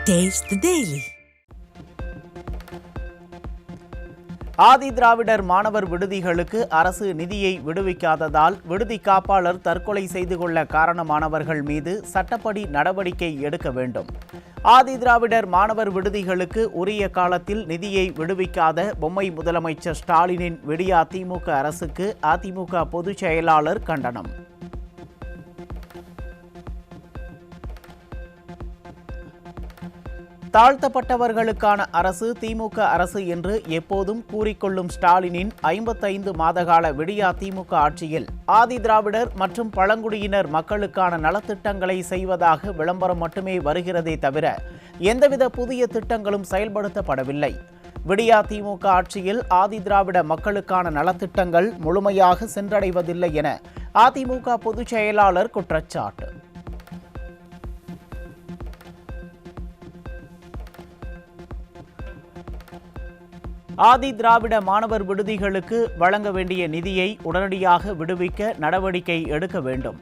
Taste the Daily. Adi Dravidar மாணவர் விடுதிகளுக்கு அரசு நிதியை விடுவிக்காததால் விடுதி காப்பாளர் தற்கொலை செய்து கொள்ள காரணமானவர்கள் மீது சட்டப்படி நடவடிக்கை எடுக்க வேண்டும். ஆதி திராவிடர் மாணவர் விடுதிகளுக்கு உரிய காலத்தில் நிதியை விடுவிக்காத பொம்மை முதலமைச்சர் ஸ்டாலினின் விடியா திமுக அரசுக்கு அதிமுக பொதுச் செயலாளர் கண்டனம். தாழ்த்தப்பட்டவர்களுக்கான அரசு திமுக அரசு என்று எப்போதும் கூறிக்கொள்ளும் ஸ்டாலினின் 55 மாதகால விடியா திமுக ஆட்சியில் ஆதி திராவிடர் மற்றும் பழங்குடியினர் மக்களுக்கான நலத்திட்டங்களை செய்வதாக விளம்பரம் மட்டுமே வருகிறதே தவிர எந்தவித புதிய திட்டங்களும் செயல்படுத்தப்படவில்லை. விடியா திமுக ஆட்சியில் ஆதி திராவிட மக்களுக்கான நலத்திட்டங்கள் முழுமையாக சென்றடைவதில்லை என அதிமுக பொதுச் செயலாளர் குற்றச்சாட்டு. ஆதி திராவிட மாணவர் விடுதிகளுக்கு வழங்க வேண்டிய நிதியை உடனடியாக விடுவிக்க நடவடிக்கை எடுக்க வேண்டும்.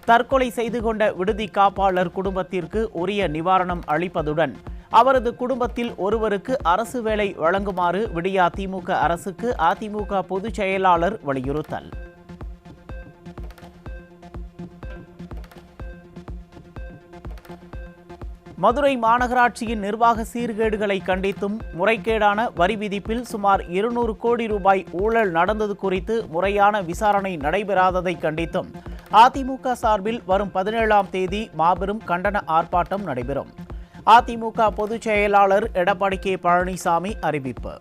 தற்கொலை செய்து கொண்ட விடுதி காப்பாளர் குடும்பத்திற்கு உரிய நிவாரணம் அளிப்பதுடன் அவரது குடும்பத்தில் ஒருவருக்கு அரசு வேலை வழங்குமாறு விடியா திமுக அரசுக்கு அதிமுக பொதுச் செயலாளர் வலியுறுத்தல். மதுரை மாநகராட்சியின் நிர்வாக சீர்கேடுகளை கண்டித்தும் முறைகேடான வரி விதிப்பில் சுமார் 200 கோடி ரூபாய் ஊழல் நடந்தது குறித்து முறையான விசாரணை நடைபெறாததை கண்டித்தும் அதிமுக சார்பில் வரும் 17ஆம் தேதி மாபெரும் கண்டன ஆர்ப்பாட்டம் நடைபெறும். அதிமுக பொதுச் செயலாளர் எடப்பாடி கே பழனிசாமி அறிவிப்பு.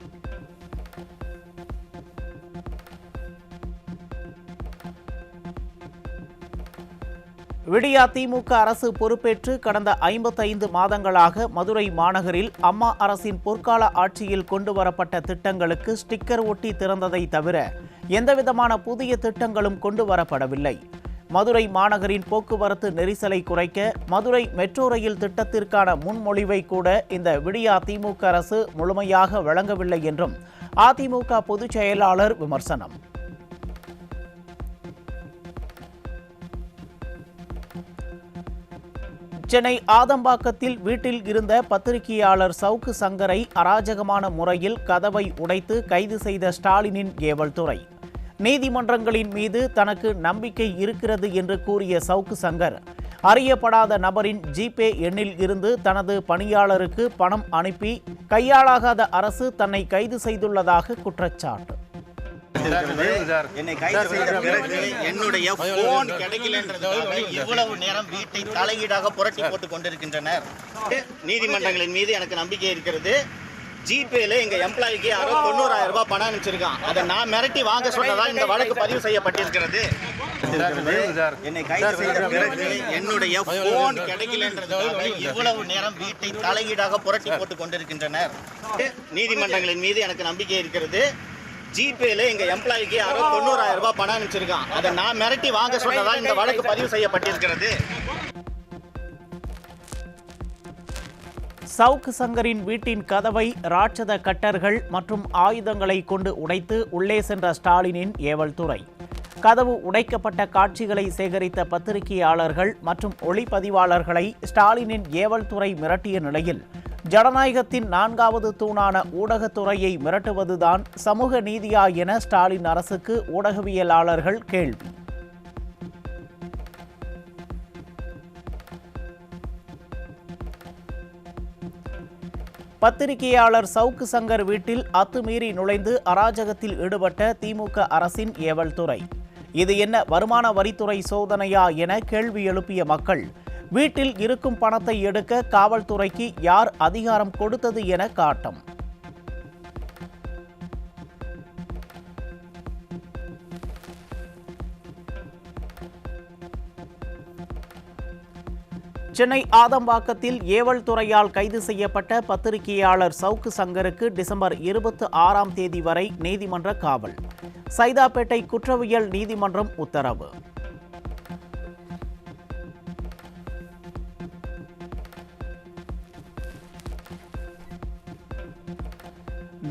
விடியா திமுக அரசு பொறுப்பேற்று கடந்த 55 மாதங்களாக மதுரை மாநகரில் அம்மா அரசின் பொற்கால ஆட்சியில் கொண்டு வரப்பட்ட திட்டங்களுக்கு ஸ்டிக்கர் ஒட்டி திறந்ததை தவிர எந்தவிதமான புதிய திட்டங்களும் கொண்டு வரப்படவில்லை. மதுரை மாநகரின் போக்குவரத்து நெரிசலை குறைக்க மதுரை மெட்ரோ ரயில் திட்டத்திற்கான முன்மொழிவை கூட இந்த விடியா திமுக அரசு முழுமையாக வழங்கவில்லை என்றும் அதிமுக பொதுச் செயலாளர் விமர்சனம். சென்னை ஆதம்பாக்கத்தில் வீட்டில் இருந்த பத்திரிகையாளர் சவுக்கு சங்கரை அராஜகமான முறையில் கதவை உடைத்து கைது செய்த ஸ்டாலினின் ஏவல்துறை. நீதிமன்றங்களின் மீது தனக்கு நம்பிக்கை இருக்கிறது என்று கூறிய சவுக்கு சங்கர் அறியப்படாத நபரின் ஜிபே எண்ணில் இருந்து தனது பணியாளருக்கு பணம் அனுப்பி கையாளாகாத அரசு தன்னை கைது செய்துள்ளதாக குற்றச்சாட்டு. என்னை கைது செய்த பிறகு என்னுடைய போன் கிடைக்கலன்றதுக்காக இவ்வளவு நேரம் வீட்டை தலையீடாக புரட்டி போட்டுக் கொண்டிருக்கின்றனர். நீதிமன்றங்களின் மீது எனக்கு நம்பிக்கை இருக்கிறது. ஜிபேல எங்க எம்ப்ளாய்க்கு யாரோ 90,000 ரூபாய் பணம் அனுப்பிச்சிருக்கான். அதை நான் மிரட்டி வாங்க சொன்னதா இந்த வழக்கு பதிவு செய்யப்பட்டிருக்கிறது. என்னை கைது செய்த பிறகு என்னுடைய போன் கிடைக்கலன்றதுக்காக இவ்வளவு நேரம் வீட்டை தலையீடாக புரட்டி போட்டுக் கொண்டிருக்கின்றனர். நீதிமன்றங்களின் மீது எனக்கு நம்பிக்கை இருக்கிறது. ஜிபேல எங்க எம்ப்ளாய்க்கு யாரோ 90,000 ரூபாய் பணம் அனுப்பிச்சிருக்கான். அதை நான் மிரட்டி வாங்க சொன்னதா இந்த வழக்கு பதிவு செய்யப்பட்டிருக்கிறது. சவுக்கு சங்கரின் வீட்டின் கதவை ராட்சத கட்டர்கள் மற்றும் ஆயுதங்களை கொண்டு உடைத்து உள்ளே சென்ற ஸ்டாலினின் ஏவல்துறை. கதவு உடைக்கப்பட்ட காட்சிகளை சேகரித்த பத்திரிகையாளர்கள் மற்றும் ஒளிப்பதிவாளர்களை ஸ்டாலினின் ஏவல்துறை மிரட்டிய நிலையில் ஜனநாயகத்தின் 4வது தூணான ஊடகத்துறையை மிரட்டுவதுதான் சமூக நீதியா என ஸ்டாலின் அரசுக்கு ஊடகவியலாளர்கள் கேள்வி. பத்திரிகையாளர் சவுக்கு சங்கர் வீட்டில் அத்துமீறி நுழைந்து அராஜகத்தில் ஈடுபட்ட திமுக அரசின் ஏவல்துறை. இது என்ன வருமான வரித்துறை சோதனையா என கேள்வி எழுப்பிய மக்கள் வீட்டில் இருக்கும் பணத்தை எடுக்க காவல்துறைக்கு யார் அதிகாரம் கொடுத்தது என காட்டம். சென்னை ஆதம்பாக்கத்தில் ஏவல் துறையால் கைது செய்யப்பட்ட பத்திரிகையாளர் சவுக்கு சங்கருக்கு டிசம்பர் 26ஆம் தேதி வரை நீதிமன்ற காவல். சைதாப்பேட்டை குற்றவியல் நீதிமன்றம் உத்தரவு.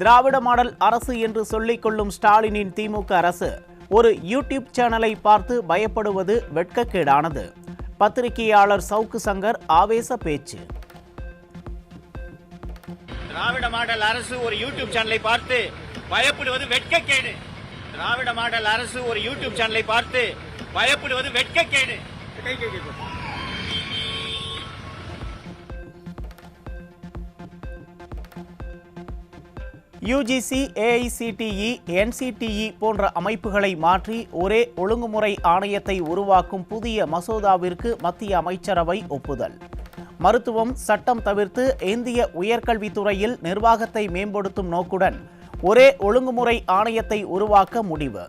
திராவிட மாடல் அரசு என்று சொல்லிக் கொள்ளும் ஸ்டாலினின் திமுக அரசு ஒரு யூடியூப் சேனலை பார்த்து பயப்படுவது வெட்கக்கேடானது. பத்திரிகையாளர் சவுக்கு சங்கர் ஆவேச பேச்சு. திராவிட மாடல் அரசு ஒரு யூடியூப் சேனலை பார்த்து பயப்படுவது வெட்கக்கேடு. திராவிட மாடல் அரசு ஒரு யூடியூப் சேனலை பார்த்து பயப்படுவது வெட்கக்கேடு. யுஜிசி, ஏஐசிடிஇ, என்சிடிஇ போன்ற அமைப்புகளை மாற்றி ஒரே ஒழுங்குமுறை ஆணையத்தை உருவாக்கும் புதிய மசோதாவிற்கு மத்திய அமைச்சரவை ஒப்புதல். மருத்துவம், சட்டம் தவிர்த்து இந்திய உயர்கல்வித்துறையில் நிர்வாகத்தை மேம்படுத்தும் நோக்குடன் ஒரே ஒழுங்குமுறை ஆணையத்தை உருவாக்க முடிவு.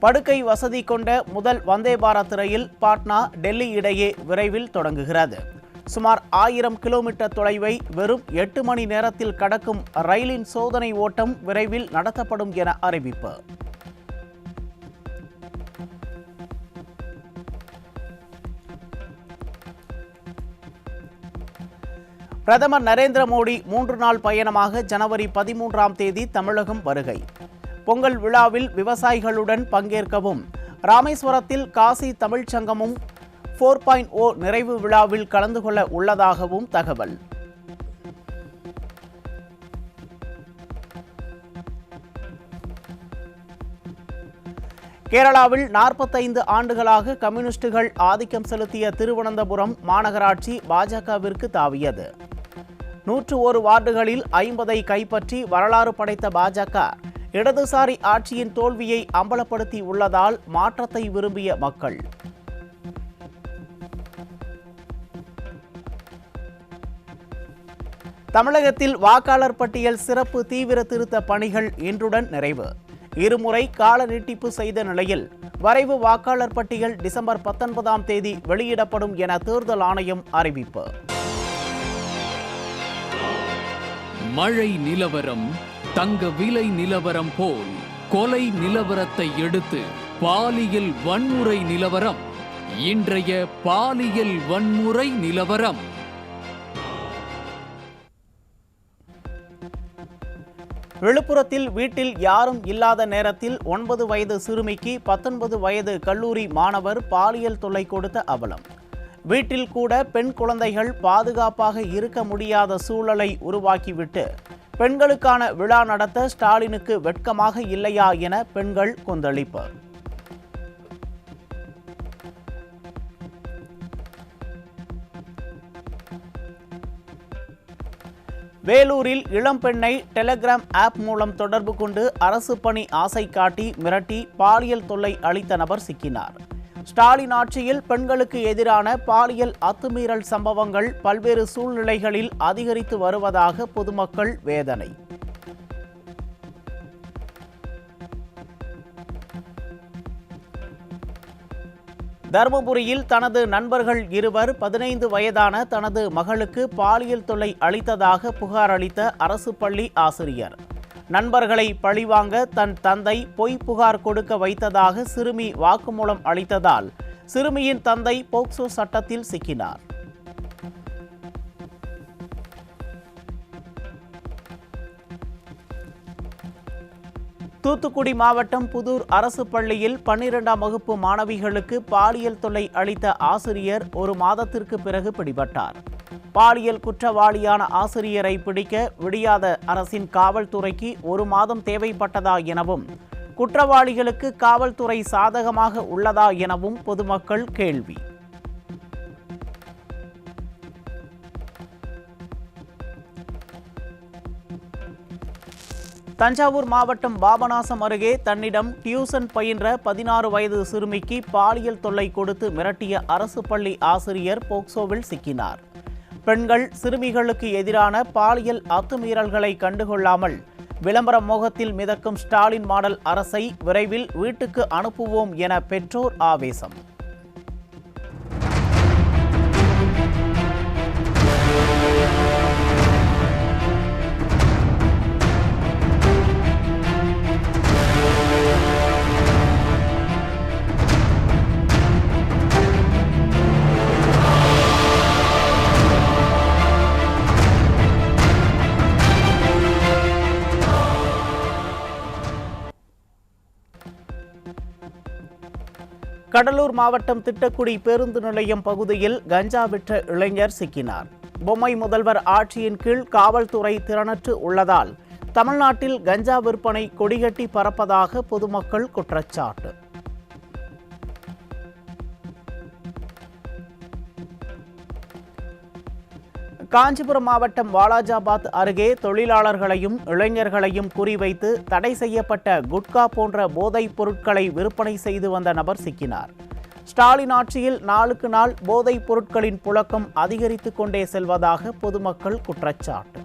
படுக்கை வசதி கொண்ட முதல் வந்தே பாரத் ரயில் பாட்னா, டெல்லி இடையே விரைவில் தொடங்குகிறது. சுமார் 1000 கிலோமீட்டர் தொலைவை வெறும் 8 மணி நேரத்தில் கடக்கும் ரயிலின் சோதனை ஓட்டம் விரைவில் நடத்தப்படும் என அறிவிப்பு. பிரதமர் நரேந்திர மோடி 3 நாள் பயணமாக ஜனவரி 13ஆம் தேதி தமிழகம் வருகை. பொங்கல் விழாவில் விவசாயிகளுடன் பங்கேற்கவும், ராமேஸ்வரத்தில் காசி தமிழ்ச் சங்கமும் 4.0 நிறைவு விழாவில் கலந்து கொள்ள உள்ளதாகவும் தகவல். கேரளாவில் 45 ஆண்டுகளாக கம்யூனிஸ்டுகள் ஆதிக்கம் செலுத்திய திருவனந்தபுரம் மாநகராட்சி பாஜகவிற்கு தாவியது. 101 வார்டுகளில் 50ஐ கைப்பற்றி வரலாறு படைத்த பாஜக இடதுசாரி ஆட்சியின் தோல்வியை அம்பலப்படுத்தி உள்ளதால் மாற்றத்தை விரும்பிய மக்கள். தமிழகத்தில் வாக்காளர் பட்டியல் சிறப்பு தீவிர திருத்த பணிகள் இன்றுடன் நிறைவு. இருமுறை கால நீட்டிப்பு செய்த நிலையில் வரைவு வாக்காளர் பட்டியல் டிசம்பர் 19ஆம் தேதி வெளியிடப்படும் என தேர்தல் ஆணையம் அறிவிப்பு. மழை நிலவரம், தங்க விலை நிலவரம் போல் கொலை நிலவரத்தை எடுத்து பாலியல் வன்முறை நிலவரம். இன்றைய பாலியல் வன்முறை நிலவரம். விழுப்புரத்தில் வீட்டில் யாரும் இல்லாத நேரத்தில் 9 வயது சிறுமிக்கு 19 வயது கல்லூரி மாணவர் பாலியல் தொல்லை கொடுத்த அவலம். வீட்டில் கூட பெண் குழந்தைகள் பாதுகாப்பாக இருக்க முடியாத சூழலை உருவாக்கிவிட்டு பெண்களுக்கான விழா நடத்த ஸ்டாலினுக்கு வெட்கமாக இல்லையா என பெண்கள் கொந்தளிப்பு. வேலூரில் இளம்பெண்ணை டெலிகிராம் ஆப் மூலம் தொடர்பு கொண்டு அரசு பணி ஆசை காட்டி மிரட்டி பாலியல் தொல்லை அளித்த நபர் சிக்கினார். ஸ்டாலின் ஆட்சியில் பெண்களுக்கு எதிரான பாலியல் அத்துமீறல் சம்பவங்கள் பல்வேறு சூழ்நிலைகளில் அதிகரித்து வருவதாக பொதுமக்கள் வேதனை. தருமபுரியில் தனது நண்பர்கள் இருவர் 15 வயதான தனது மகளுக்கு பாலியல் தொல்லை அளித்ததாக புகார் அளித்த அரசு பள்ளி ஆசிரியர். நண்பர்களை பழிவாங்க தன் தந்தை பொய் புகார் கொடுக்க வைத்ததாக சிறுமி வாக்குமூலம் அளித்ததால் சிறுமியின் தந்தை போக்சோ சட்டத்தில் சிக்கினார். தூத்துக்குடி மாவட்டம் புதூர் அரசு பள்ளியில் 12ஆம் வகுப்பு மாணவிகளுக்கு பாலியல் தொல்லை அளித்த ஆசிரியர் 1 மாதத்திற்கு பிறகு பிடிபட்டார். பாலியல் குற்றவாளியான ஆசிரியரை பிடிக்க விடியாத அரசின் காவல்துறைக்கு 1 மாதம் தேவைப்பட்டதா எனவும், குற்றவாளிகளுக்கு காவல்துறை சாதகமாக உள்ளதா எனவும் பொதுமக்கள் கேள்வி. தஞ்சாவூர் மாவட்டம் பாபநாசம் அருகே தன்னிடம் டியூசன் பயின்ற 16 வயது சிறுமிக்கு பாலியல் தொல்லை கொடுத்து மிரட்டிய அரசு பள்ளி ஆசிரியர் போக்சோவில் சிக்கினார். பெண்கள், சிறுமிகளுக்கு எதிரான பாலியல் அத்துமீறல்களை கண்டுகொள்ளாமல் விளம்பர மோகத்தில் மிதக்கும் ஸ்டாலின் மாடல் அரசை விரைவில் வீட்டுக்கு அனுப்புவோம் என பெற்றோர் ஆவேசம். கடலூர் மாவட்டம் திட்டக்குடி பேருந்து நிலையம் பகுதியில் கஞ்சா விற்ற இளைஞர் சிக்கினார். பொம்மை முதல்வர் ஆட்சியின் கீழ் காவல்துறை திறனற்று உள்ளதால் தமிழ்நாட்டில் கஞ்சா விற்பனை கொடிகட்டி பறப்பதாக பொதுமக்கள் குற்றச்சாட்டு. காஞ்சிபுரம் மாவட்டம் வாலாஜாபாத் அருகே தொழிலாளர்களையும் இளைஞர்களையும் குறிவைத்து தடை செய்யப்பட்ட குட்கா போன்ற போதைப் பொருட்களை விற்பனை செய்து வந்த நபர் சிக்கினார். ஸ்டாலின் ஆட்சியில் நாளுக்கு நாள் போதைப் பொருட்களின் புழக்கம் அதிகரித்துக் கொண்டே செல்வதாக பொதுமக்கள் குற்றச்சாட்டு.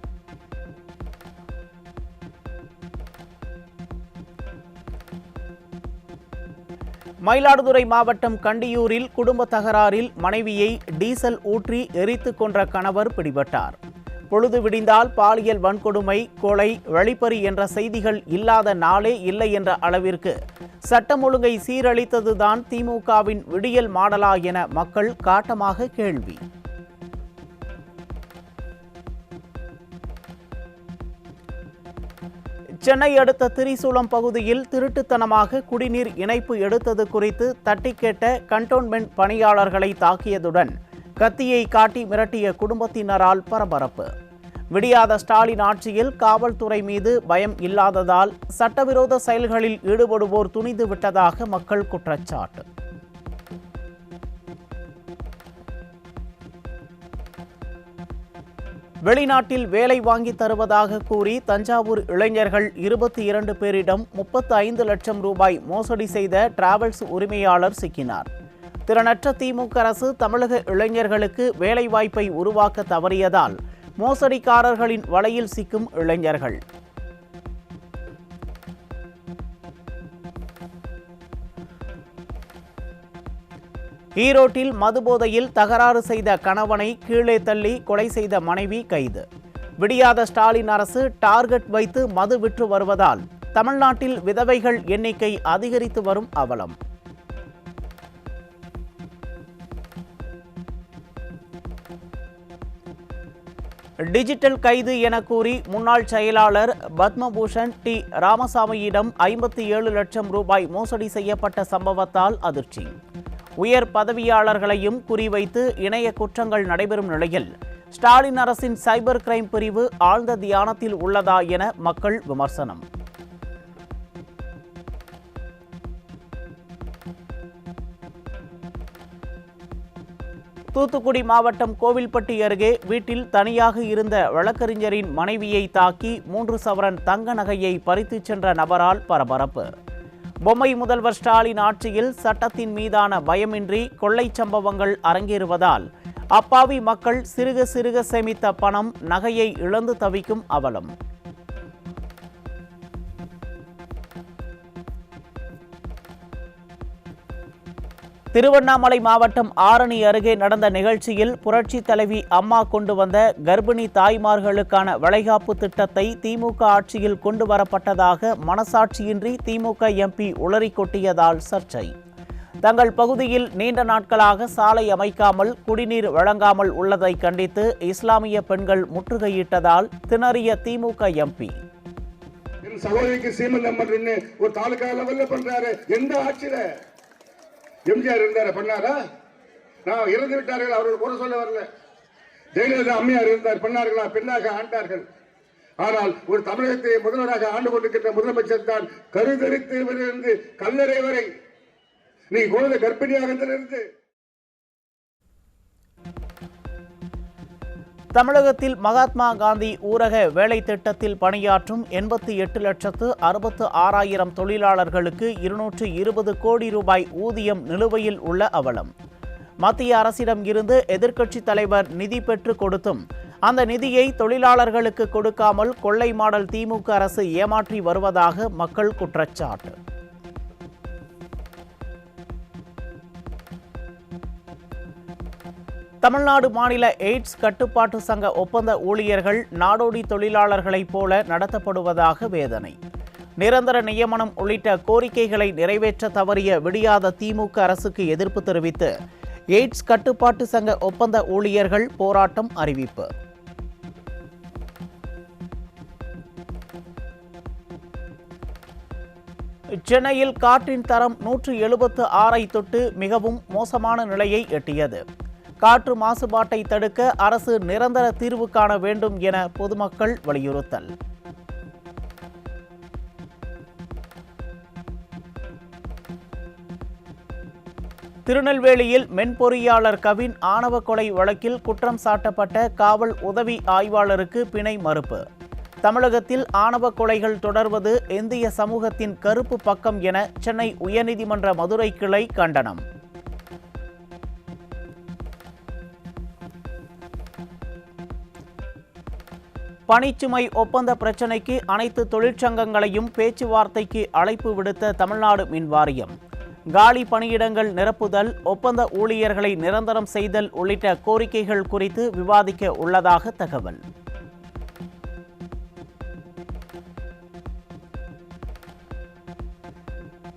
மயிலாடுதுறை மாவட்டம் கண்டியூரில் குடும்ப தகராறில் மனைவியை டீசல் ஊற்றி எரித்து கொன்ற கணவர் பிடிபட்டார். பொழுது விடிந்தால் பாலியல் வன்கொடுமை, கொலை, வழிப்பறி என்ற செய்திகள் இல்லாத நாளே இல்லை என்ற அளவிற்கு சட்டம் ஒழுங்கை சீரழித்ததுதான் திமுகவின் விடியல் மாடலா என மக்கள் காட்டமாக கேள்வி. சென்னை அடுத்த திரிசூலம் பகுதியில் திருட்டுத்தனமாக குடிநீர் இணைப்பு எடுத்தது குறித்து தட்டி கேட்ட கண்டோன்மெண்ட் பணியாளர்களை தாக்கியதுடன் கத்தியை காட்டி மிரட்டிய குடும்பத்தினரால் பரபரப்பு. விடியாத ஸ்டாலின் ஆட்சியில் காவல்துறை மீது பயம் இல்லாததால் சட்டவிரோத செயல்களில் ஈடுபடுவோர் துணிந்து விட்டதாக மக்கள் குற்றச்சாட்டு. வெளிநாட்டில் வேலை வாங்கி தருவதாக கூறி தஞ்சாவூர் இளைஞர்கள் 22 பேரிடம் 35 லட்சம் ரூபாய் மோசடி செய்த டிராவல்ஸ் உரிமையாளர் சிக்கினார். திறனற்ற திமுக அரசு தமிழக இளைஞர்களுக்கு வேலைவாய்ப்பை உருவாக்க தவறியதால் மோசடிக்காரர்களின் வலையில் சிக்கும் இளைஞர்கள். ஈரோட்டில் மதுபோதையில் தகராறு செய்த கணவனை கீழே தள்ளி கொலை செய்த மனைவி கைது. விடியாத ஸ்டாலின் அரசு டார்கெட் வைத்து மது விற்று வருவதால் தமிழ்நாட்டில் விதவைகள் எண்ணிக்கை அதிகரித்து வரும் அவலம். டிஜிட்டல் கைது என கூறி முன்னாள் செயலாளர் பத்மபூஷன் டி ராமசாமியிடம் 57 லட்சம் ரூபாய் மோசடி செய்யப்பட்ட சம்பவத்தால் அதிர்ச்சி. உயர் பதவியாளர்களையும் குறிவைத்து இணைய குற்றங்கள் நடைபெறும் நிலையில் ஸ்டாலின் அரசின் சைபர் கிரைம் பிரிவு ஆழ்ந்த தியானத்தில் உள்ளதா என மக்கள் விமர்சனம். தூத்துக்குடி மாவட்டம் கோவில்பட்டி அருகே வீட்டில் தனியாக இருந்த வழக்கறிஞரின் மனைவியை தாக்கி 3 சவரன் தங்க நகையை பறித்துச் சென்ற நபரால் பரபரப்பு. பொம்மை முதல்வர் ஸ்டாலின் ஆட்சியில் சட்டத்தின் மீதான பயமின்றி கொள்ளை சம்பவங்கள் அரங்கேறுவதால் அப்பாவி மக்கள் சிறுக சிறுக சேமித்த பணம் நகையை இழந்து தவிக்கும் அவலம். திருவண்ணாமலை மாவட்டம் ஆரணி அருகே நடந்த நிகழ்ச்சியில் புரட்சி தலைவி அம்மா கொண்டு வந்த கர்ப்பிணி தாய்மார்களுக்கான வளைகாப்பு திட்டத்தை திமுக ஆட்சியில் கொண்டு வரப்பட்டதாக மனசாட்சியின்றி திமுக எம்பி உளறி கொட்டியதால் சர்ச்சை. தங்கள் பகுதியில் நீண்ட நாட்களாக சாலை அமைக்காமல் குடிநீர் வழங்காமல் உள்ளதை கண்டித்து இஸ்லாமிய பெண்கள் முற்றுகையிட்டதால் திணறிய திமுக எம்பி. சகோதரிக்கு சீமந்தம் பண்றேன்னு ஒரு தாலுகா லெவல்ல பண்றாரு. எந்த ஆட்சியில எம்ஜிஆர் இருந்தார பண்ணாரா? நான் இறந்து விட்டார்கள், அவர்கள் கூட சொல்ல வரல. ஜெயலலிதா அம்மையார் இருந்தார், பண்ணார்களா? பெண்ணாக ஆண்டார்கள். ஆனால் ஒரு தமிழகத்தை முதல்வராக ஆண்டு கொண்டிருக்கின்ற முதலமைச்சர் தான் கருதரித்து கல்லறை வரை நீ குழந்தை கர்ப்பிணியாக இருந்து. தமிழகத்தில் மகாத்மா காந்தி ஊரக வேலை திட்டத்தில் பணியாற்றும் 88,66,000 தொழிலாளர்களுக்கு 220 கோடி ரூபாய் ஊதியம் நிலுவையில் உள்ள அவலம். மத்திய அரசிடம் இருந்து எதிர்க்கட்சித் தலைவர் நிதி பெற்று கொடுத்தும் அந்த நிதியை தொழிலாளர்களுக்கு கொடுக்காமல் கொள்ளை மாடல் திமுக அரசு ஏமாற்றி வருவதாக மக்கள் குற்றச்சாட்டு. தமிழ்நாடு மாநில எய்ட்ஸ் கட்டுப்பாட்டு சங்க ஒப்பந்த ஊழியர்கள் நாடோடி தொழிலாளர்களைப் போல நடத்தப்படுவதாக வேதனை. நிரந்தர நியமனம் உள்ளிட்ட கோரிக்கைகளை நிறைவேற்ற தவறிய விடியாத திமுக அரசுக்கு எதிர்ப்பு தெரிவித்து எய்ட்ஸ் கட்டுப்பாட்டு சங்க ஒப்பந்த ஊழியர்கள் போராட்டம் அறிவிப்பு. சென்னையில் காற்றின் தரம் 176ஐ தொட்டு மிகவும் மோசமான நிலையை எட்டியது. காற்று மாசுபாட்டை தடுக்க அரசு நிரந்தர தீர்வு காண வேண்டும் என பொதுமக்கள் வலியுறுத்தல். திருநெல்வேலியில் மென்பொறியாளர் கவின் ஆணவ கொலை வழக்கில் குற்றம் சாட்டப்பட்ட காவல் உதவி ஆய்வாளருக்கு பிணை மறுப்பு. தமிழகத்தில் ஆணவ கொலைகள் தொடர்வது இந்திய சமூகத்தின் கருப்பு பக்கம் என சென்னை உயர்நீதிமன்ற மதுரை கிளை கண்டனம். பணிச்சுமை ஒப்பந்த பிரச்சினைக்கு அனைத்து தொழிற்சங்கங்களையும் பேச்சுவார்த்தைக்கு அழைப்பு விடுத்த தமிழ்நாடு மின் வாரியம். காலி பணியிடங்கள் நிரப்புதல், ஒப்பந்த ஊழியர்களை நிரந்தரம் செய்தல் உள்ளிட்ட கோரிக்கைகள் குறித்து விவாதிக்க உள்ளதாக தகவல்.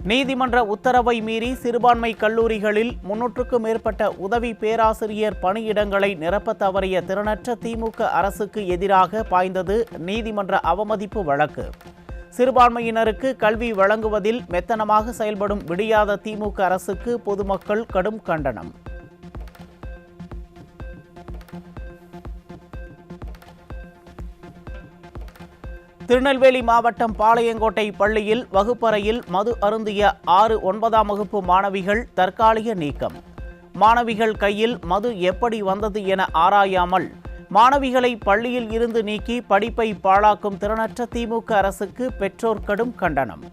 நீதிமன்ற உத்தரவை மீறி சிறுபான்மை கல்லூரிகளில் 300க்கும் மேற்பட்ட உதவி பேராசிரியர் பணியிடங்களை நிரப்ப தவறிய திறனற்ற திமுக அரசுக்கு எதிராக பாய்ந்தது நீதிமன்ற அவமதிப்பு வழக்கு. சிறுபான்மையினருக்கு கல்வி வழங்குவதில் மெத்தனமாக செயல்படும் விடியாத திமுக அரசுக்கு பொதுமக்கள் கடும் கண்டனம். திருநெல்வேலி மாவட்டம் பாளையங்கோட்டை பள்ளியில் வகுப்பறையில் மது அருந்திய 6-9ஆம் வகுப்பு மாணவிகள் தற்காலிக நீக்கம். மாணவிகள் கையில் மது எப்படி வந்தது என ஆராயாமல் மாணவிகளை பள்ளியில் இருந்து நீக்கி படிப்பை பாழாக்கும் திறனற்ற திமுக அரசுக்கு பெற்றோர் கடும் கண்டனம்.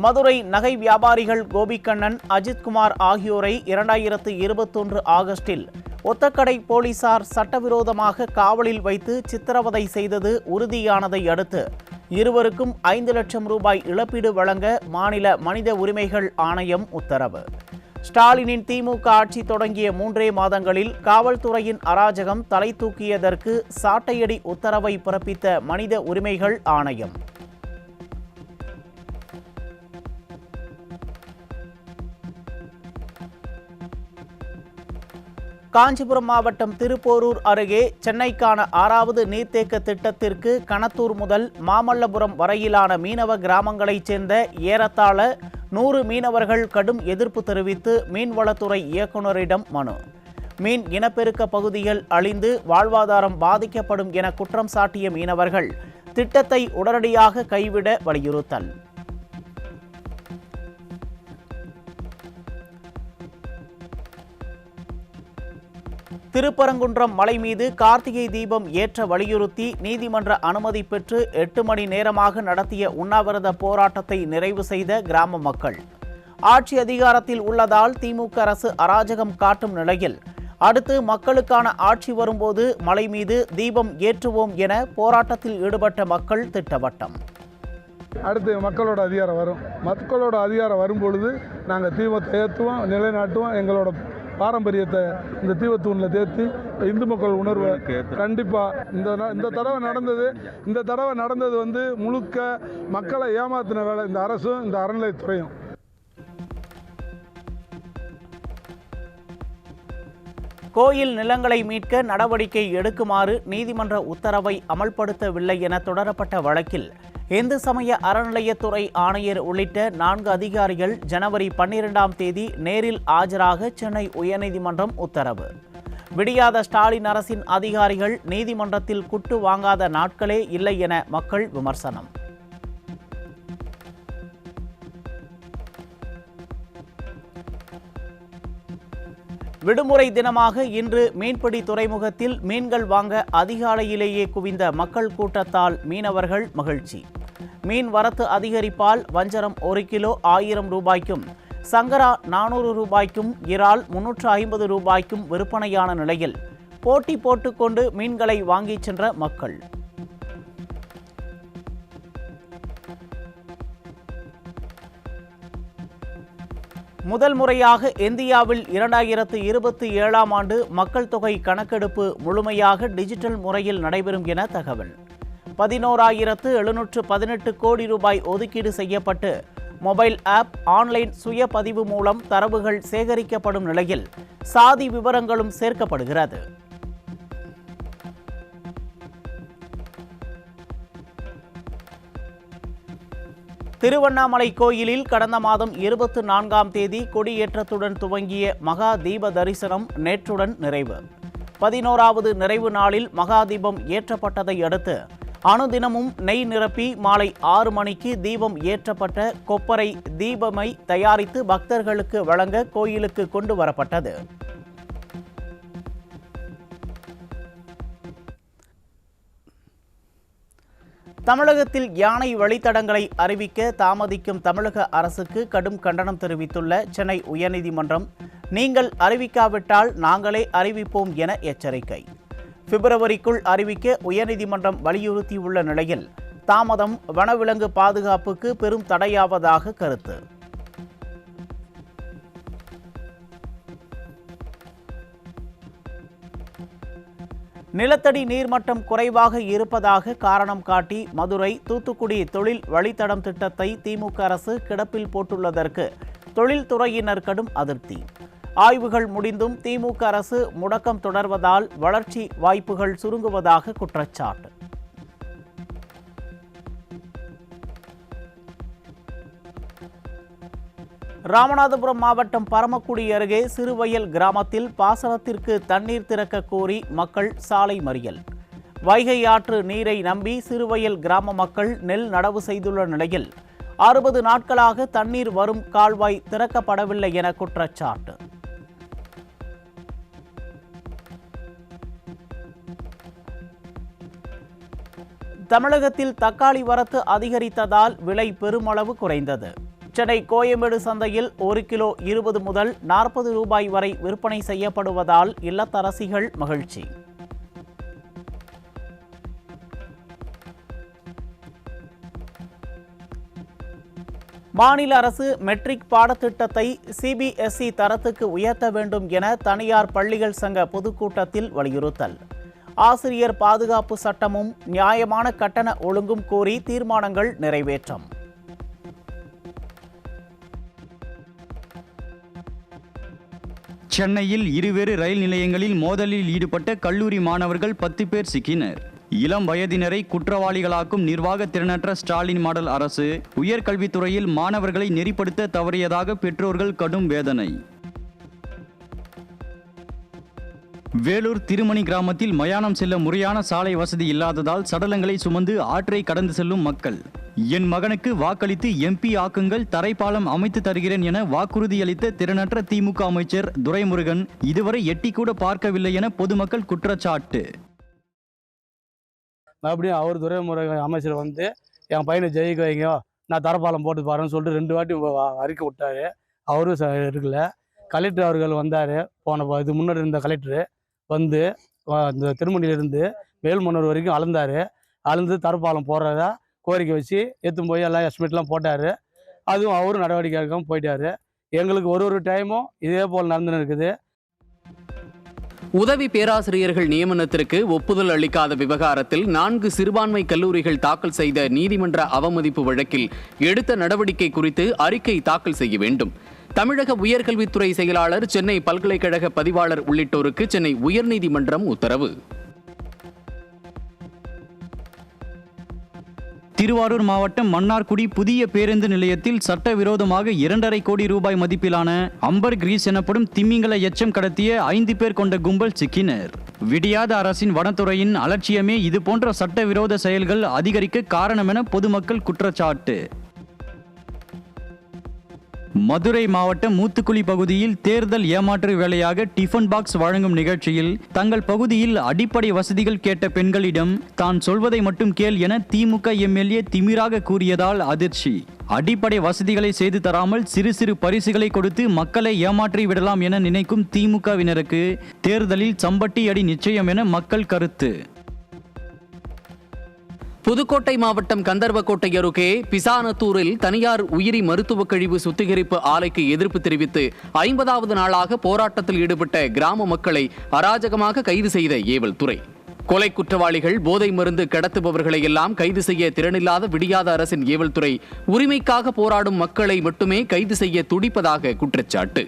மதுரை நகை வியாபாரிகள் கோபிக்கண்ணன், அஜித்குமார் ஆகியோரை 2021 ஆகஸ்டில் ஒத்தக்கடை போலீசார் சட்டவிரோதமாக காவலில் வைத்து சித்திரவதை செய்தது உறுதியானதை அடுத்து இருவருக்கும் 5 லட்சம் ரூபாய் இழப்பீடு வழங்க மாநில மனித உரிமைகள் ஆணையம் உத்தரவு. ஸ்டாலினின் திமுக ஆட்சி தொடங்கிய 3 மாதங்களில் காவல்துறையின் அராஜகம் தலை தூக்கியதற்கு சாட்டையடி உத்தரவை பிறப்பித்த மனித உரிமைகள் ஆணையம். காஞ்சிபுரம் மாவட்டம் திருப்போரூர் அருகே சென்னைக்கான 6வது நீர்த்தேக்க திட்டத்திற்கு கணத்தூர் முதல் மாமல்லபுரம் வரையிலான மீனவ கிராமங்களைச் சேர்ந்த ஏறத்தாழ 100 மீனவர்கள் கடும் எதிர்ப்பு தெரிவித்து மீன்வளத்துறை இயக்குநரிடம் மனு. மீன் இனப்பெருக்க பகுதிகள் அழிந்து வாழ்வாதாரம் பாதிக்கப்படும் என குற்றம் சாட்டிய மீனவர்கள் திட்டத்தை உடனடியாக கைவிட வலியுறுத்தல். திருப்பரங்குன்றம் மலை மீது கார்த்திகை தீபம் ஏற்ற வலியுறுத்தி நீதிமன்ற அனுமதி பெற்று 8 மணி நேரமாக நடத்திய உண்ணாவிரத போராட்டத்தை நிறைவு செய்த கிராம மக்கள். ஆட்சி அதிகாரத்தில் உள்ளதால் திமுக அரசு அராஜகம் காட்டும் நிலையில் அடுத்து மக்களுக்கான ஆட்சி வரும்போது மலை மீது தீபம் ஏற்றுவோம் என போராட்டத்தில் ஈடுபட்ட மக்கள் திட்டவட்டம். அடுத்து மக்களோட அதிகாரம் வரும். மக்களோட அதிகாரம் வரும்பொழுது நாங்கள் தீபத்தை ஏற்றுவோம், நிலைநாட்டுவோம். எங்களோட பாரம்பரியத்தை இந்த தீபத்தூணில் தேர்த்தி இந்து மக்கள் உணர்வை கண்டிப்பாக இந்த தடவை நடந்தது வந்து முழுக்க மக்களை ஏமாத்தின வேலை இந்த அரசும் இந்த அறநிலையத்துறையும். கோயில் நிலங்களை மீட்க நடவடிக்கை எடுக்குமாறு நீதிமன்ற உத்தரவை அமல்படுத்தவில்லை என தொடரப்பட்ட வழக்கில் இந்து சமய அறநிலையத்துறை ஆணையர் உள்ளிட்ட 4 அதிகாரிகள் ஜனவரி 12ஆம் தேதி நேரில் ஆஜராக சென்னை உயர்நீதிமன்றம் உத்தரவு. விடியாத ஸ்டாலின் அரசின் அதிகாரிகள் நீதிமன்றத்தில் குட்டு வாங்காத நாட்களே இல்லை என மக்கள் விமர்சனம். விடுமுறை தினமாக இன்று மீன்பிடி துறைமுகத்தில் மீன்கள் வாங்க அதிகாலையிலேயே குவிந்த மக்கள் கூட்டத்தால் மீனவர்கள் மகிழ்ச்சி. மீன் வரத்து அதிகரிப்பால் வஞ்சரம் 1 கிலோ 1000 ரூபாய்க்கும், சங்கரா 400 ரூபாய்க்கும், இறால் 350 ரூபாய்க்கும் விற்பனையான நிலையில் போட்டி போட்டுக்கொண்டு மீன்களை வாங்கிச் சென்ற மக்கள். முதல் முறையாக இந்தியாவில் 2027ஆம் ஆண்டு மக்கள் தொகை கணக்கெடுப்பு முழுமையாக டிஜிட்டல் முறையில் நடைபெறும் என தகவல். 11,718 கோடி ரூபாய் ஒதுக்கீடு செய்யப்பட்டு மொபைல் ஆப், ஆன்லைன் சுய பதிவு மூலம் தரவுகள் சேகரிக்கப்படும் நிலையில் சாதி விவரங்களும் சேர்க்கப்படுகிறது. திருவண்ணாமலை கோயிலில் கடந்த மாதம் 24ஆம் தேதி கொடியேற்றத்துடன் துவங்கிய மகா தீப தரிசனம் நேற்றுடன் நிறைவு. 11வது நிறைவு நாளில் மகா தீபம் ஏற்றப்பட்டதை அடுத்து அனுதினமும் நெய் நிரப்பி மாலை 6 மணிக்கு தீபம் ஏற்றப்பட்ட கொப்பரை தீபமை தயாரித்து பக்தர்களுக்கு வழங்க கோயிலுக்கு கொண்டு வரப்பட்டது. தமிழகத்தில் யானை வழித்தடங்களை அறிவிக்க தாமதிக்கும் தமிழக அரசுக்கு கடும் கண்டனம் தெரிவித்துள்ள சென்னை உயர்நீதிமன்றம், நீங்கள் அறிவிக்காவிட்டால் நாங்களே அறிவிப்போம் என எச்சரிக்கை. பிப்ரவரிக்குள் அறிவிக்க உயர்நீதிமன்றம் வலியுறுத்தியுள்ள நிலையில் தாமதம் வனவிலங்கு பாதுகாப்புக்கு பெரும் தடையாவதாக கருத்து. நிலத்தடி நீர்மட்டம் குறைவாக இருப்பதாக காரணம் காட்டி மதுரை, தூத்துக்குடி தொழில் வழித்தடம் திட்டத்தை திமுக அரசு கிடப்பில் போட்டுள்ளதற்கு தொழில்துறையினர் கடும் அதிருப்தி. ஆய்வுகள் முடிந்தும் திமுக அரசு முடக்கம் தொடர்வதால் வளர்ச்சி வாய்ப்புகள் சுருங்குவதாக குற்றச்சாட்டு. ராமநாதபுரம் மாவட்டம் பரமக்குடி அருகே சிறுவயல் கிராமத்தில் பாசனத்திற்கு தண்ணீர் திறக்க கோரி மக்கள் சாலை மறியல். வைகை ஆற்று நீரை நம்பி சிறுவயல் கிராம மக்கள் நெல் நடவு செய்துள்ள நிலையில் 60 நாட்களாக தண்ணீர் வரும் கால்வாய் திறக்கப்படவில்லை என குற்றச்சாட்டு. தமிழகத்தில் தக்காளி வரத்து அதிகரித்ததால் விலை பெருமளவு குறைந்தது. சென்னை கோயம்பேடு சந்தையில் 1 கிலோ 20 முதல் 40 ரூபாய் வரை விற்பனை செய்யப்படுவதால் இல்லத்தரசிகள் மகிழ்ச்சி. மாநில அரசு மெட்ரிக் பாடத்திட்டத்தை சிபிஎஸ்இ தரத்துக்கு உயர்த்த வேண்டும் என தனியார் பள்ளிகள் சங்க பொதுக்கூட்டத்தில் வலியுறுத்தல். ஆசிரியர் பாதுகாப்பு சட்டமும் நியாயமான கட்டண ஒழுங்கும் கோரி தீர்மானங்கள் நிறைவேற்றம். சென்னையில் இருவேறு ரயில் நிலையங்களில் மோதலில் ஈடுபட்ட கல்லூரி மாணவர்கள் 10 பேர் சிக்கினர். இளம் வயதினரை குற்றவாளிகளாக்கும் நிர்வாக திறனற்ற ஸ்டாலின் மாடல் அரசு உயர்கல்வித்துறையில் மாணவர்களை நெறிப்படுத்த தவறியதாக பெற்றோர்கள் கடும் வேதனை. வேலூர் திருமணி கிராமத்தில் மயானம் செல்ல முறையான சாலை வசதி இல்லாததால் சடலங்களை சுமந்து ஆற்றை கடந்து செல்லும் மக்கள். என் மகனுக்கு வாக்களித்து எம்பி ஆக்குங்கள், தரைப்பாலம் அமைத்து தருகிறேன் என வாக்குறுதியளித்த திறனற்ற திமுக அமைச்சர் துரைமுருகன் இதுவரை எட்டி கூட பார்க்கவில்லை என பொதுமக்கள் குற்றச்சாட்டு. மறுபடியும் அவர் துரைமுருகன் அமைச்சர் வந்து என் பையனை ஜெயிக்க வைங்க, நான் தரப்பாலம் போட்டு பாருன்னு சொல்லிட்டு 2 வாட்டி அறிக்கை விட்டாரு. அவரும் இருக்குல்ல. கலெக்டர் அவர்கள் வந்தார். இது முன்னாடி இருந்த கலெக்டரு வந்து இந்த திருமணியிலிருந்து மேல்மன்னூர் வரைக்கும் அளந்து தரப்பாலம் போடுறதா கோரிக்கை வச்சு எடுத்துன்னு போய் எல்லாம் எஸ்டிமேட்லாம் போட்டார். அதுவும் அவரும் நடவடிக்கை எடுக்காமல் போயிட்டார். எங்களுக்கு ஒரு டைமும் இதே போல் நடந்துன்னு இருக்குது. உதவி பேராசிரியர்கள் நியமனத்திற்கு ஒப்புதல் அளிக்காத விவகாரத்தில் 4 சிறுபான்மை கல்லூரிகள் தாக்கல் செய்த நீதிமன்ற அவமதிப்பு வழக்கில் எடுத்த நடவடிக்கை குறித்து அறிக்கை தாக்கல் செய்ய வேண்டும். தமிழக உயர்கல்வித்துறை செயலாளர், சென்னை பல்கலைக்கழக பதிவாளர் உள்ளிட்டோருக்கு சென்னை உயர்நீதிமன்றம் உத்தரவு. திருவாரூர் மாவட்டம் மன்னார்குடி புதிய பேருந்து நிலையத்தில் சட்டவிரோதமாக 2.5 கோடி ரூபாய் மதிப்பிலான அம்பர் கிரீஸ் எனப்படும் திமிங்கல எச்சம் கடத்திய 5 பேர் கொண்ட கும்பல் சிக்கினர். விடியாத அரசின் வனத்துறையின் அலட்சியமே இதுபோன்ற சட்டவிரோத செயல்கள் அதிகரிக்க காரணம் என பொதுமக்கள் குற்றச்சாட்டு. மதுரை மாவட்டம் மூத்துக்குளி பகுதியில் தேர்தல் ஏமாற்று வேலையாக டிஃபன் பாக்ஸ் வழங்கும் நிகழ்ச்சியில் தங்கள் பகுதியில் அடிப்படை வசதிகள் கேட்ட பெண்களிடம் தான் சொல்வதை மட்டும் கேள் என திமுக எம்எல்ஏ திமிராக கூறியதால் அதிர்ச்சி. அடிப்படை வசதிகளை செய்து தராமல் சிறு சிறு பரிசுகளை கொடுத்து மக்களை ஏமாற்றி விடலாம் என நினைக்கும் திமுகவினருக்கு தேர்தலில் சம்பட்டி அடி நிச்சயம் என மக்கள் கருத்து. புதுக்கோட்டை மாவட்டம் கந்தர்வக்கோட்டை அருகே பிசானத்தூரில் தனியார் உயிரி மருத்துவக் கழிவு சுத்திகரிப்பு ஆலைக்கு எதிர்ப்பு தெரிவித்து 50வது நாளாக போராட்டத்தில் ஈடுபட்ட கிராம மக்களை அராஜகமாக கைது செய்த ஏவல் துறை. கொலை குற்றவாளிகள், போதை மருந்து கடத்துபவர்களை எல்லாம் கைது செய்ய திறனில்லாத விடியாத அரசின் ஏவல் துறை உரிமைக்காக போராடும் மக்களை மட்டுமே கைது செய்ய துடிப்பதாக குற்றச்சாட்டு.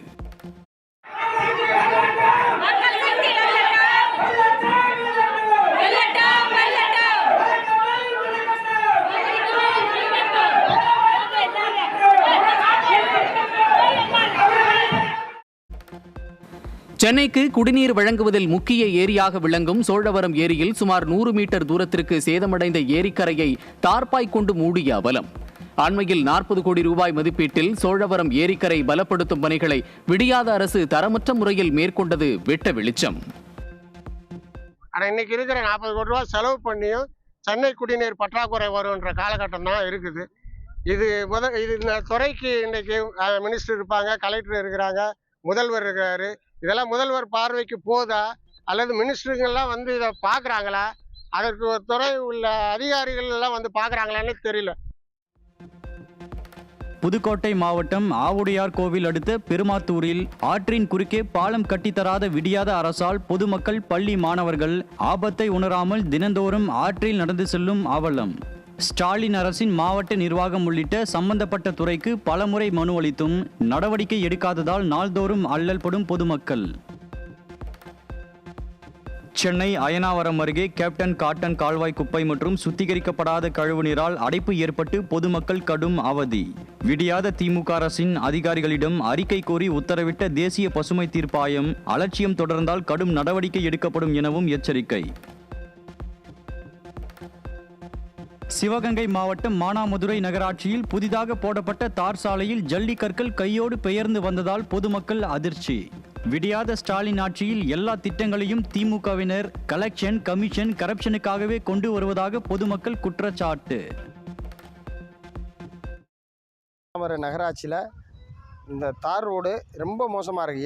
சென்னைக்கு குடிநீர் வழங்குவதில் முக்கிய ஏரியாக விளங்கும் சோழவரம் ஏரியில் சுமார் 100 மீட்டர் தூரத்திற்கு சேதமடைந்த ஏரிக்கரையை தார்பாய் கொண்டு மூடிய அவலம். அண்மையில் 40 கோடி ரூபாய் மதிப்பீட்டில் சோழவரம் ஏரிக்கரை பலப்படுத்தும் பணிகளை விடியாத அரசு தரமற்ற முறையில் மேற்கொண்டது வெட்ட வெளிச்சம். ஆனால் இன்னைக்கு இருக்கிற 40 கோடி ரூபாய் செலவு பண்ணியும் சென்னை குடிநீர் பற்றாக்குறை வரும்ன்ற காலகட்டம் தான் இருக்குது. இது இந்த துறைக்கு இன்னைக்கு மினிஸ்டர் இருப்பாங்க, கலெக்டர் இருக்கிறாங்க, முதல்வர் இருக்கிறாரு. இதெல்லாம் முதல்வர் பார்வைக்கு போதா அல்லது மினிஸ்டருங்கெல்லாம் வந்து இதை பார்க்குறாங்களா, அதற்கு துறை உள்ள அதிகாரிகள் எல்லாம் வந்து பார்க்குறாங்களான்னு தெரியல. புதுக்கோட்டை மாவட்டம் ஆவுடையார் கோவில் அடுத்த பெருமாத்தூரில் ஆற்றின் குறுக்கே பாலம் கட்டித்தராத விடியாத அரசால் பொதுமக்கள், பள்ளி மாணவர்கள் ஆபத்தை உணராமல் தினந்தோறும் ஆற்றில் நடந்து செல்லும் அவலம். ஸ்டாலின் அரசின் மாவட்ட நிர்வாகம் உள்ளிட்ட சம்பந்தப்பட்ட துறைக்கு பலமுறை மனு அளித்தும் நடவடிக்கை எடுக்காததால் நாள்தோறும் அல்லல் படும் பொதுமக்கள். சென்னை அயனாவரம் அருகே கேப்டன் காட்டன் கால்வாய் குப்பை மற்றும் சுத்திகரிக்கப்படாத கழிவுநீரால் அடைப்பு ஏற்பட்டு பொதுமக்கள் கடும் அவதி. விடியாத திமுக அரசின் அதிகாரிகளிடம் அறிக்கை கோரி உத்தரவிட்ட தேசிய பசுமை தீர்ப்பாயம் அலட்சியம் தொடர்ந்தால் கடும் நடவடிக்கை எடுக்கப்படும் எனவும் எச்சரிக்கை. சிவகங்கை மாவட்டம் மானாமதுரை நகராட்சியில் புதிதாக போடப்பட்ட தார் சாலையில் ஜல்லிக்கற்கள் கையோடு பெயர்ந்து வந்ததால் பொதுமக்கள் அதிர்ச்சி. விடியாத ஸ்டாலின் ஆட்சியில் எல்லா திட்டங்களையும் திமுகவினர் கலெக்ஷன், கமிஷன், கரப்ஷனுக்காகவே கொண்டு வருவதாக பொதுமக்கள் குற்றச்சாட்டு. நகராட்சியில் இந்த தார் ரோடு ரொம்ப மோசமாக இருக்குது.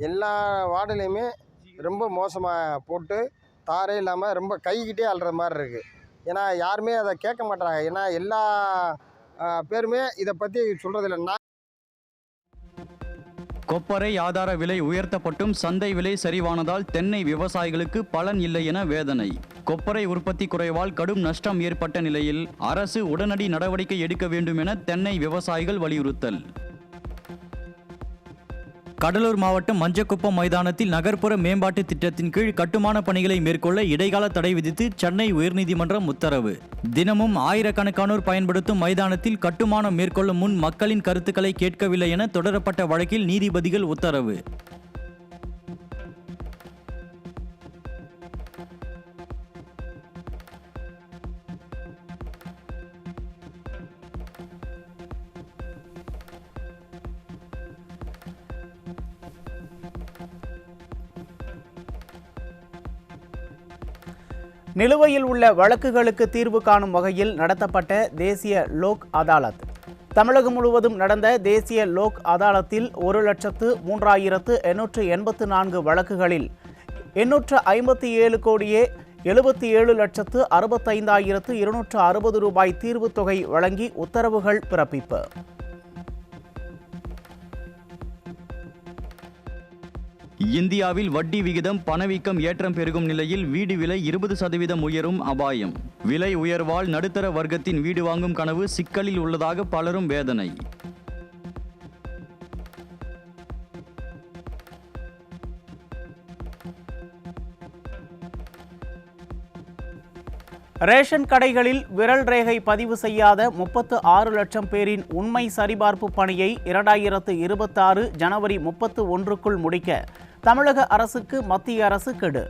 எல்லா வார்டுலையுமே ரொம்ப மோசமாக போட்டு தாரே இல்லாமல் ரொம்ப கைக்கிட்டே அள்ளுற மாதிரி இருக்குது. ஏன்னா யாருமே அதை கேட்க மாட்டாங்க. ஏன்னா எல்லா பேருமே இதை பற்றி சொல்கிறதில்ல. கொப்பரை ஆதார விலை உயர்த்தப்பட்டும் சந்தை விலை சரிவானதால் தென்னை விவசாயிகளுக்கு பலன் இல்லை என வேதனை. கொப்பரை உற்பத்தி குறைவால் கடும் நஷ்டம் ஏற்பட்ட நிலையில் அரசு உடனடி நடவடிக்கை எடுக்க வேண்டும் என தென்னை விவசாயிகள் வலியுறுத்தல். கடலூர் மாவட்டம் மஞ்சக்குப்பம் மைதானத்தில் நகர்ப்புற மேம்பாட்டு திட்டத்தின் கீழ் கட்டுமான பணிகளை மேற்கொள்ள இடைக்கால தடை விதித்து சென்னை உயர்நீதிமன்றம் உத்தரவு. தினமும் ஆயிரக்கணக்கானோர் பயன்படுத்தும் மைதானத்தில் கட்டுமானம் மேற்கொள்ளும் முன் மக்களின் கருத்துக்களை கேட்கவில்லை என தொடரப்பட்ட வழக்கில் நீதிபதிகள் உத்தரவு. நிலுவையில் உள்ள வழக்குகளுக்கு தீர்வு காணும் வகையில் நடத்தப்பட்ட தேசிய லோக் அதாலத். தமிழகம் முழுவதும் நடந்த தேசிய லோக் அதாலத்தில் 1,03,884 வழக்குகளில் 857 கோடியே 77,65,260 ரூபாய் தீர்வுத் தொகை வழங்கி உத்தரவுகள் பிறப்பிப்பு. இந்தியாவில் வட்டி விகிதம், பணவீக்கம் ஏற்றம் பெருகும் நிலையில் வீடு விலை 20% உயரும் அபாயம். விலை உயர்வால் நடுத்தர வர்க்கத்தின் வீடு வாங்கும் கனவு சிக்கலில் உள்ளதாக பலரும் வேதனை. ரேஷன் கடைகளில் விரல் ரேகை பதிவு செய்யாத 36 லட்சம் பேரின் உண்மை சரிபார்ப்பு பணியை 2026 ஜனவரி 31க்குள் முடிக்க தமிழக அரசுக்கு மத்திய அரசு கெடு.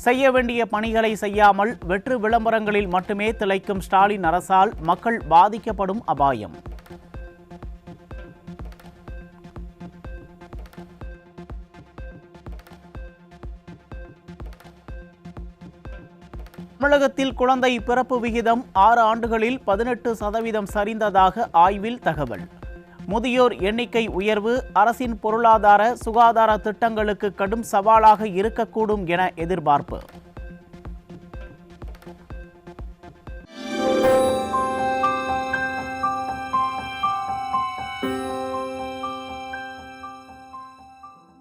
செய்ய வேண்டிய பணிகளை செய்யாமல் வெற்று விளம்பரங்களில் மட்டுமே திளைக்கும் ஸ்டாலின் அரசால் மக்கள் பாதிக்கப்படும் அபாயம். தமிழகத்தில் குழந்தை பிறப்பு விகிதம் 6 ஆண்டுகளில் 18% சரிந்ததாக ஆய்வில் தகவல். முதியோர் எண்ணிக்கை உயர்வு அரசின் பொருளாதார சுகாதார திட்டங்களுக்கு கடும் சவாலாக இருக்கக்கூடும் என எதிர்பார்ப்பு.